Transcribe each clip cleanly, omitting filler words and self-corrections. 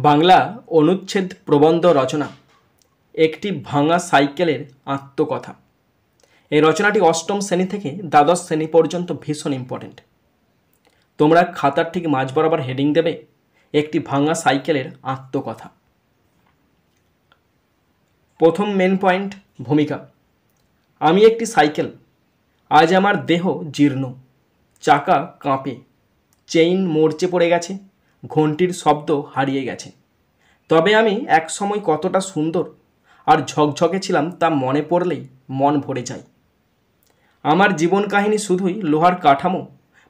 বাংলা অনুচ্ছেদ প্রবন্ধ রচনা একটি ভাঙা সাইকেলের আত্মকথা। এই রচনাটি অষ্টম শ্রেণী থেকে দ্বাদশ শ্রেণী পর্যন্ত ভীষণ ইম্পর্টেন্ট। তোমরা খাতার ঠিক মাঝ বরাবর হেডিং দেবে একটি ভাঙা সাইকেলের আত্মকথা। প্রথম মেন পয়েন্ট, ভূমিকা। আমি একটি সাইকেল। আজ আমার দেহ জীর্ণ, চাকা কাঁপে, চেইন মরচে পড়ে গেছে, ঘন্টির শব্দ হারিয়ে গেছে। তবে আমি এক সময় কতটা সুন্দর আর ঝকঝকে ছিলাম তা মনে পড়লেই মন ভরে যায়। আমার জীবন কাহিনী শুধুই লোহার কাঠামো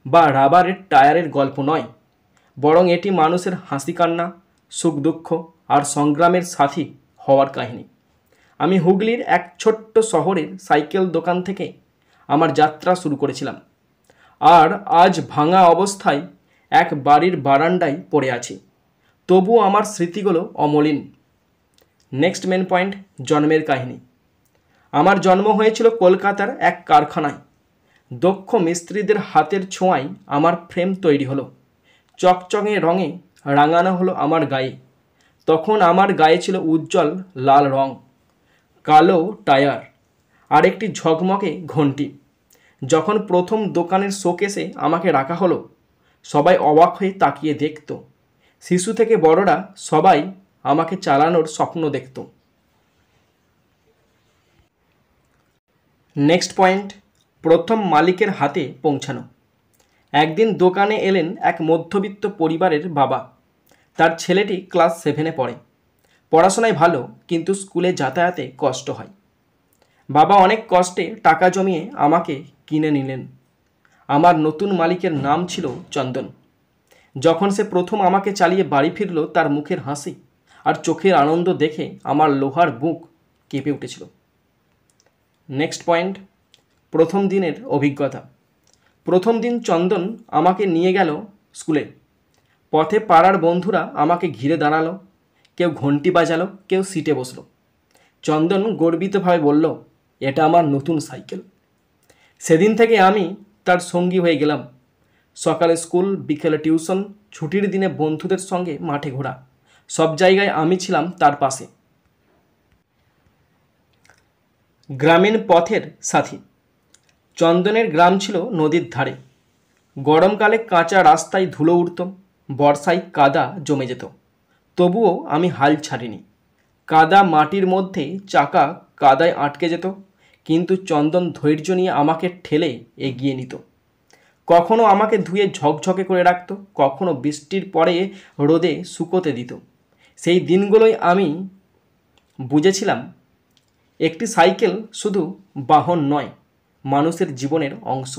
বা রাবারের টায়ারের গল্প নয়, বরং এটি মানুষের হাসি কান্না, সুখ দুঃখ আর সংগ্রামের সাথী হওয়ার কাহিনী। আমি হুগলির এক ছোট্ট শহরের সাইকেল দোকান থেকে আমার যাত্রা শুরু করেছিলাম, আর আজ ভাঙা অবস্থায় এক বাড়ির বারান্দায় পড়ে আছি। তবুও আমার স্মৃতিগুলো অমলিন। নেক্সট মেন পয়েন্ট, জন্মের কাহিনী। আমার জন্ম হয়েছিল কলকাতার এক কারখানায়। দক্ষ মিস্ত্রিদের হাতের ছোঁয়ায় আমার ফ্রেম তৈরি হলো, চকচকে রঙে রাঙানো হলো আমার গায়ে। তখন আমার গায়ে ছিল উজ্জ্বল লাল রং, কালো টায়ার আর একটি ঝকমকে ঘন্টি। যখন প্রথম দোকানের শোকেসে আমাকে রাখা হলো, সবাই অবাক হয়ে তাকিয়ে দেখত। শিশু থেকে বড়রা সবাই আমাকে চালানোর স্বপ্ন দেখত। নেক্সট পয়েন্ট, প্রথম মালিকের হাতে পৌঁছানো। একদিন দোকানে এলেন এক মধ্যবিত্ত পরিবারের বাবা। তার ছেলেটি ক্লাস 7-এ পড়ে। পড়াশোনায় ভালো, কিন্তু স্কুলে যাতায়াতে কষ্ট হয়। বাবা অনেক কষ্টে টাকা জমিয়ে আমাকে কিনে নিলেন। আমার নতুন মালিকের নাম ছিল চন্দন। যখন সে প্রথম আমাকে চালিয়ে বাড়ি ফিরল, তার মুখের হাসি আর চোখের আনন্দ দেখে আমার লোহার বুক কেঁপে উঠেছিল। নেক্সট পয়েন্ট, প্রথম দিনের অভিজ্ঞতা। প্রথম দিন চন্দন আমাকে নিয়ে গেল স্কুলে। পথে পাড়ার বন্ধুরা আমাকে ঘিরে দাঁড়ালো, কেউ ঘন্টি বাজালো, কেউ সিটে বসলো। চন্দন গর্বিতভাবে বলল, এটা আমার নতুন সাইকেল। সেদিন থেকে আমি তার সঙ্গী হয়ে গেলাম। সকালে স্কুল, বিকেলে টিউশন, ছুটির দিনে বন্ধুদের সঙ্গে মাঠে ঘোরা, সব জায়গায় আমি ছিলাম তার পাশে। গ্রামীণ পথের সাথী। চন্দনের গ্রাম ছিল নদীর ধারে। গরমকালে কাঁচা রাস্তায় ধুলো উড়ত, বর্ষায় কাদা জমে যেত। তবুও আমি হাল ছাড়িনি। কাদা মাটির মধ্যে চাকা কাদায় আটকে যেত, কিন্তু চন্দন ধৈর্য নিয়ে আমাকে ঠেলে এগিয়ে নিত। কখনো আমাকে ধুয়ে ঝকঝকে করে রাখত, কখনো বৃষ্টির পরে রোদে শুকোতে দিত। সেই দিনগুলোই আমি বুঝেছিলাম একটি সাইকেল শুধু বাহন নয়, মানুষের জীবনের অংশ।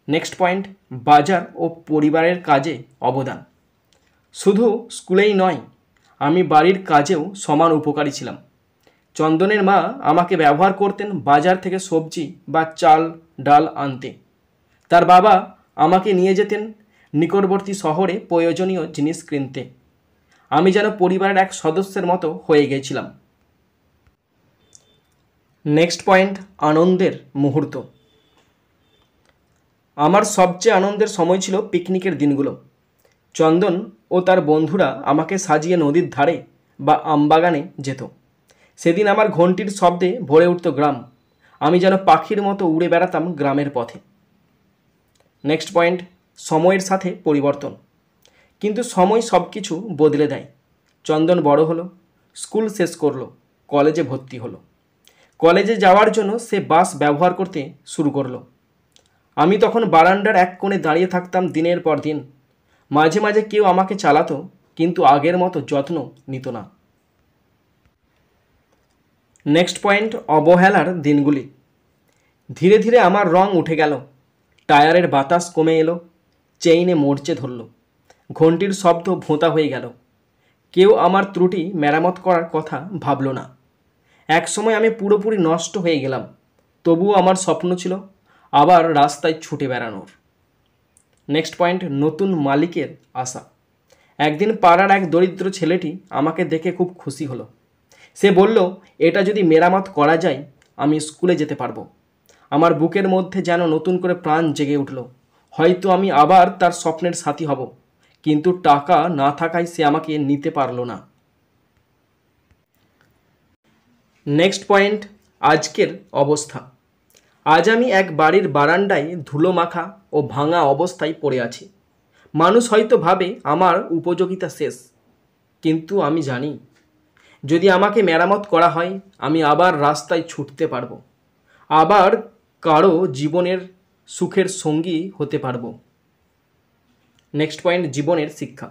নেক্সট পয়েন্ট, বাজার ও পরিবারের কাজে অবদান। শুধু স্কুলেই নয়, আমি বাড়ির কাজেও সমান উপকারী ছিলাম। চন্দনের মা আমাকে ব্যবহার করতেন বাজার থেকে সবজি বা চাল ডাল আনতে। তার বাবা আমাকে নিয়ে যেতেন নিকটবর্তী শহরে প্রয়োজনীয় জিনিস কিনতে। আমি যেন পরিবারের এক সদস্যের মতো হয়ে গেছিলাম। নেক্সট পয়েন্ট, আনন্দের মুহূর্ত। আমার সবচেয়ে আনন্দের সময় ছিল পিকনিকের দিনগুলো। চন্দন ও তার বন্ধুরা আমাকে সাজিয়ে নদীর ধারে বা আমবাগানে যেত। সেদিন আমার ঘন্টির শব্দে ভরে উঠত গ্রাম। আমি যেন পাখির মতো উড়ে বেড়াতাম গ্রামের পথে। নেক্সট পয়েন্ট, সময়ের সাথে পরিবর্তন। কিন্তু সময় সব কিছু বদলে দেয়। চন্দন বড় হলো, স্কুল শেষ করলো, কলেজে ভর্তি হলো। কলেজে যাওয়ার জন্য সে বাস ব্যবহার করতে শুরু করলো। আমি তখন বারান্দার এক কোণে দাঁড়িয়ে থাকতাম দিনের পর দিন। মাঝে মাঝে কেউ আমাকে চালাতো, কিন্তু আগের মতো যত্ন নিত না। নেক্সট পয়েন্ট, অবহেলার দিনগুলি। ধীরে ধীরে আমার রং উঠে গেল, টায়ারের বাতাস কমে এলো, চেইনে মরচে ধরল, ঘন্টির শব্দ ভোঁতা হয়ে গেল। কেউ আমার ত্রুটি মেরামত করার কথা ভাবল না। একসময় আমি পুরোপুরি নষ্ট হয়ে গেলাম। তবুও আমার স্বপ্ন ছিল আবার রাস্তায় ছুটে বেড়ানোর। নেক্সট পয়েন্ট, নতুন মালিকের আশা। একদিন পাড়ার এক দরিদ্র ছেলেটি আমাকে দেখে খুব খুশি হলো। সে বলল, এটা যদি মেরামত করা যায় আমি স্কুলে যেতে পারবো। আমার বুকের মধ্যে যেন নতুন করে প্রাণ জেগে উঠল। হয়তো আমি আবার তার স্বপ্নের সাথী হব, কিন্তু টাকা না থাকায় সে আমাকে নিতে পারলো না। নেক্সট পয়েন্ট, আজকের অবস্থা। আজ আমি এক বাড়ির বারান্দায় ধুলো মাখা ও ভাঙা অবস্থায় পড়ে আছি। মানুষ হয়তো ভাবে আমার উপযোগিতা শেষ, কিন্তু আমি জানি যদি আমাকে মেরামত করা হয় আমি আবার রাস্তায় ছুটতে পারবো, আবার কারো জীবনের সুখের সঙ্গী হতে পারবো। নেক্সট পয়েন্ট, জীবনের শিক্ষা।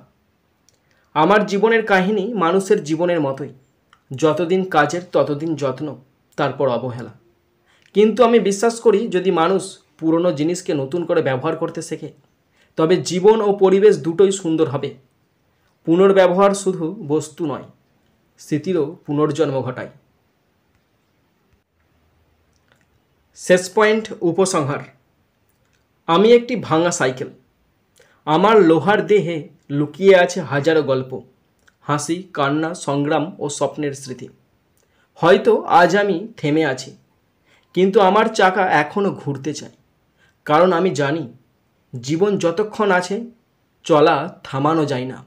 আমার জীবনের কাহিনী মানুষের জীবনের মতোই, যতদিন কাজের ততদিন যত্ন, তারপর অবহেলা। কিন্তু আমি বিশ্বাস করি যদি মানুষ পুরনো জিনিসকে নতুন করে ব্যবহার করতে শেখে তবে জীবন ও পরিবেশ দুটোই সুন্দর হবে। পুনর্ব্যবহার শুধু বস্তু নয়, স্মৃতিরও পুনর্জন্ম ঘটায়। শেষ পয়েন্ট, উপসংহার। আমি একটি ভাঙা সাইকেল। আমার লোহার দেহে লুকিয়ে আছে হাজারো গল্প, হাসি, কান্না, সংগ্রাম ও স্বপ্নের স্মৃতি। হয়তো আজ আমি থেমে আছি, কিন্তু আমার চাকা এখনও ঘুরতে চায়, কারণ আমি জানি জীবন যতক্ষণ আছে চলা থামানো যায় না।